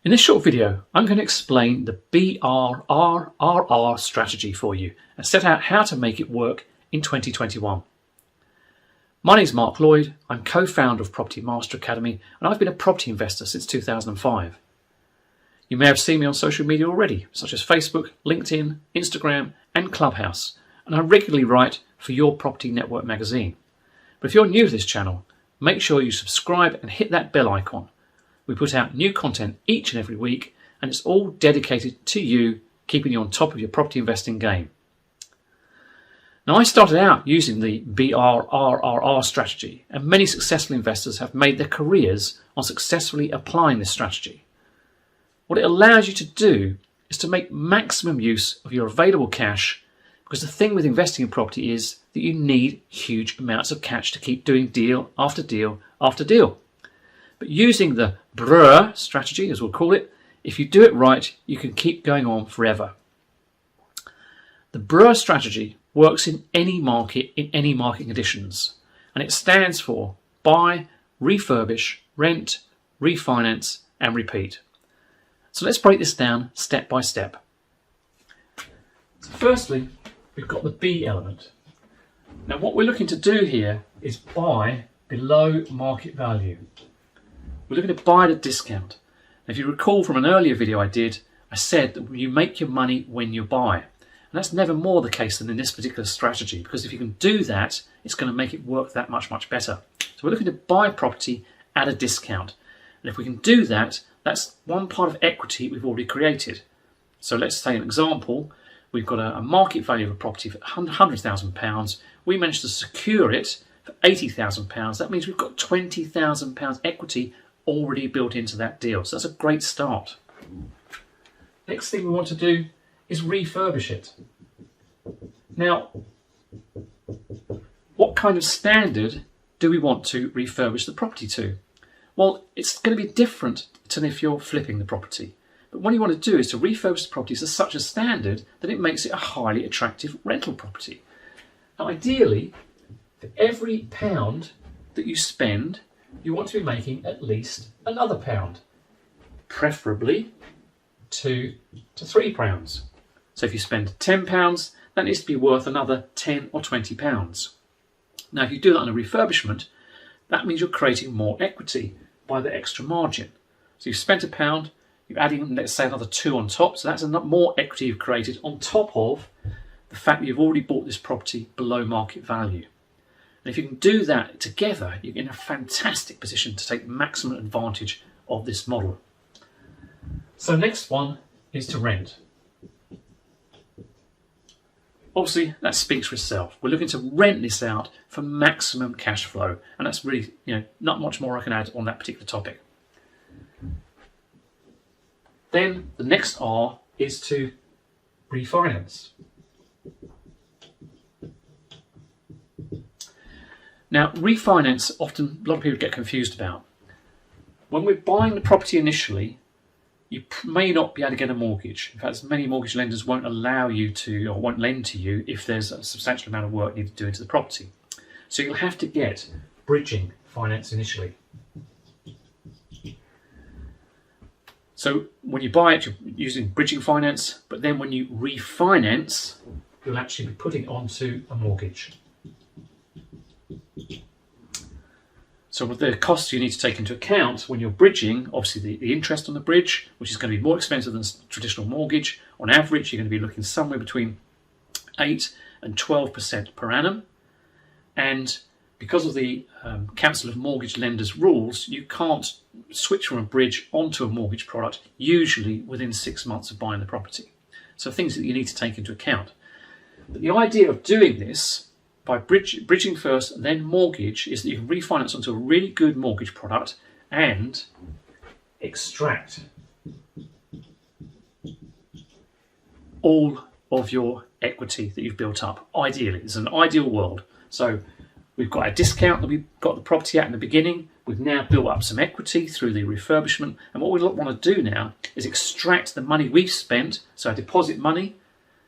In this short video, I'm going to explain the BRRRR strategy for you and set out how to make it work in 2021. My name is Mark Lloyd. I'm co-founder of Property Master Academy and I've been a property investor since 2005. You may have seen me on social media already, such as Facebook, LinkedIn, Instagram and Clubhouse, and I regularly write for Your Property Network magazine. But if you're new to this channel, make sure you subscribe and hit that bell icon. We put out new content each and every week and it's all dedicated to you, keeping you on top of your property investing game. Now, I started out using the BRRRR strategy and many successful investors have made their careers on successfully applying this strategy. What it allows you to do is to make maximum use of your available cash, because the thing with investing in property is that you need huge amounts of cash to keep doing deal after deal after deal. But using the BRRRR strategy, as we'll call it, if you do it right, you can keep going on forever. The BRRRR strategy works in any market, in any market conditions, and it stands for buy, refurbish, rent, refinance, and repeat. So let's break this down step by step. So firstly, we've got the B element. Now what we're looking to do here is buy below market value. We're looking to buy at a discount. Now, if you recall from an earlier video I did, I said that you make your money when you buy. And that's never more the case than in this particular strategy, because if you can do that, it's going to make it work that much better. So we're looking to buy property at a discount. And if we can do that, that's one part of equity we've already created. So let's say an example, we've got a market value of a property for £100,000. We managed to secure it for £80,000. That means we've got £20,000 equity already built into that deal. So that's a great start. Next thing we want to do is refurbish it. Now, what kind of standard do we want to refurbish the property to? Well, it's going to be different than if you're flipping the property. But what you want to do is to refurbish the property to such a standard that it makes it a highly attractive rental property. Now, ideally, for every pound that you spend, you want to be making at least another pound, preferably £2 to £3. So if you spend £10, that needs to be worth another £10 or £20. Now, if you do that on a refurbishment, that means you're creating more equity by the extra margin. So you've spent £1, you're adding, let's say, another 2 on top. So that's more equity you've created on top of the fact that you've already bought this property below market value. And if you can do that together, you're in a fantastic position to take maximum advantage of this model. So next one is to rent. Obviously, that speaks for itself. We're looking to rent this out for maximum cash flow, and that's really, not much more I can add on that particular topic. Then the next R is to refinance. Now, refinance, often a lot of people get confused about. When we're buying the property initially, you may not be able to get a mortgage. In fact, many mortgage lenders won't allow you to, or won't lend to you if there's a substantial amount of work needed to do into the property. So you'll have to get bridging finance initially. So when you buy it, you're using bridging finance, but then when you refinance, you'll actually be putting it onto a mortgage. So with the costs you need to take into account when you're bridging, obviously the interest on the bridge, which is going to be more expensive than a traditional mortgage. On average, you're going to be looking somewhere between 8 and 12% per annum. And because of the Council of Mortgage Lenders rules, you can't switch from a bridge onto a mortgage product, usually within 6 months of buying the property. So things that you need to take into account. But the idea of doing this by bridging first, then mortgage, is that you can refinance onto a really good mortgage product and extract all of your equity that you've built up. Ideally, it's an ideal world. So we've got a discount that we've got the property at in the beginning. We've now built up some equity through the refurbishment. And what we want to do now is extract the money we've spent, so our deposit money,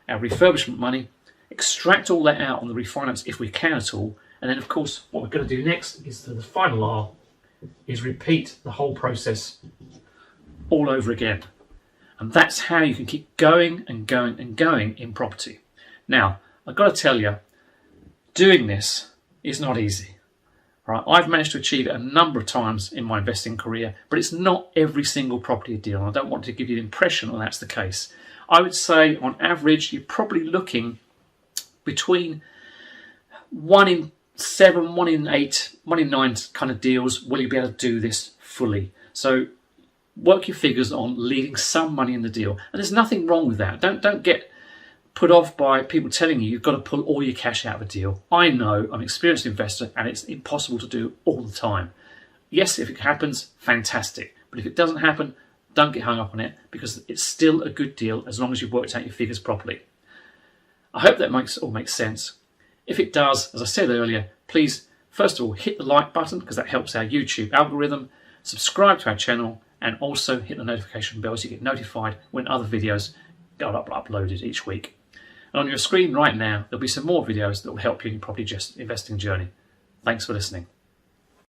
our refurbishment money, extract all that out on the refinance if we can at all, and then of course what we're going to do next is the final R is repeat the whole process all over again. And that's how you can keep going and going and going in property. Now, I've got to tell you, doing this is not easy. Right? I've managed to achieve it a number of times in my investing career, but it's not every single property deal. And I don't want to give you the impression that that's the case. I would say on average, you're probably looking between 1 in 7, 1 in 8, 1 in 9 kind of deals will you be able to do this fully. So work your figures on leaving some money in the deal. And there's nothing wrong with that. Don't get put off by people telling you you've got to pull all your cash out of a deal. I know, I'm an experienced investor, and it's impossible to do all the time. Yes, if it happens, fantastic. But if it doesn't happen, don't get hung up on it, because it's still a good deal as long as you've worked out your figures properly. I hope that all makes sense. If it does, as I said earlier, please, first of all, hit the like button, because that helps our YouTube algorithm, subscribe to our channel, and also hit the notification bell so you get notified when other videos get uploaded each week. And on your screen right now, there'll be some more videos that will help you in your property investing journey. Thanks for listening.